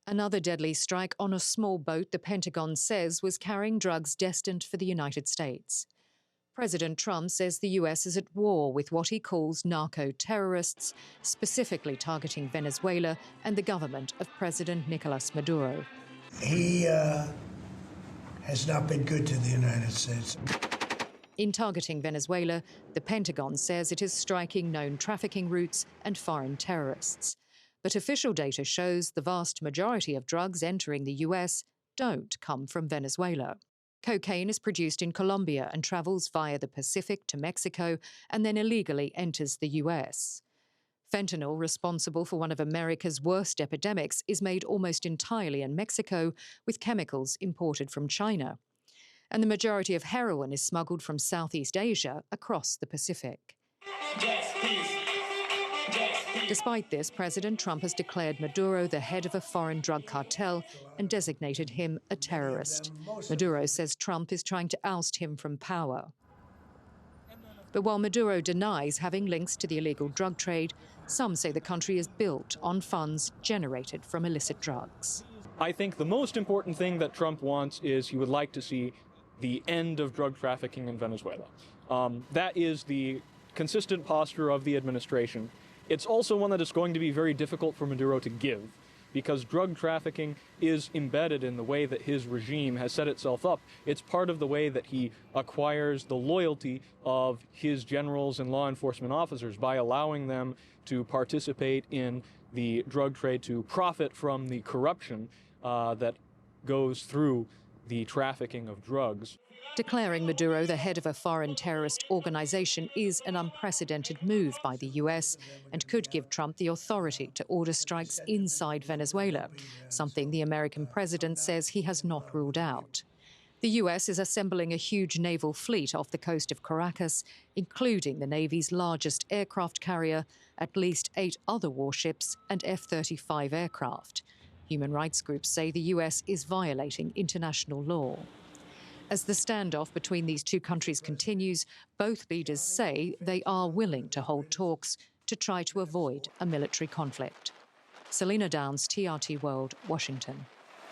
Another deadly strike on a small boat the Pentagon says was carrying drugs destined for the United States. President Trump says the US is at war with what he calls narco-terrorists, specifically targeting Venezuela and the government of President Nicolas Maduro. He has not been good to the United States. In targeting Venezuela, the Pentagon says it is striking known trafficking routes and foreign terrorists. But official data shows the vast majority of drugs entering the US don't come from Venezuela. Cocaine is produced in Colombia and travels via the Pacific to Mexico and then illegally enters the US. Fentanyl, responsible for one of America's worst epidemics, is made almost entirely in Mexico with chemicals imported from China. And the majority of heroin is smuggled from Southeast Asia across the Pacific. Despite this, President Trump has declared Maduro the head of a foreign drug cartel and designated him a terrorist. Maduro says Trump is trying to oust him from power. But while Maduro denies having links to the illegal drug trade, some say the country is built on funds generated from illicit drugs. I think the most important thing that Trump wants is he would like to see the end of drug trafficking in Venezuela. That is the consistent posture of the administration. It's also one that is going to be very difficult for Maduro to give, because drug trafficking is embedded in the way that his regime has set itself up. It's part of the way that he acquires the loyalty of his generals and law enforcement officers by allowing them to participate in the drug trade, to profit from the corruption that goes through the trafficking of drugs. Declaring Maduro the head of a foreign terrorist organization is an unprecedented move by the US and could give Trump the authority to order strikes inside Venezuela, something the American president says he has not ruled out. The US is assembling a huge naval fleet off the coast of Caracas, including the Navy's largest aircraft carrier, at least 8 other warships and F-35 aircraft. Human rights groups say the US is violating international law. As the standoff between these two countries continues, both leaders say they are willing to hold talks to try to avoid a military conflict. Selina Downes, TRT World, Washington.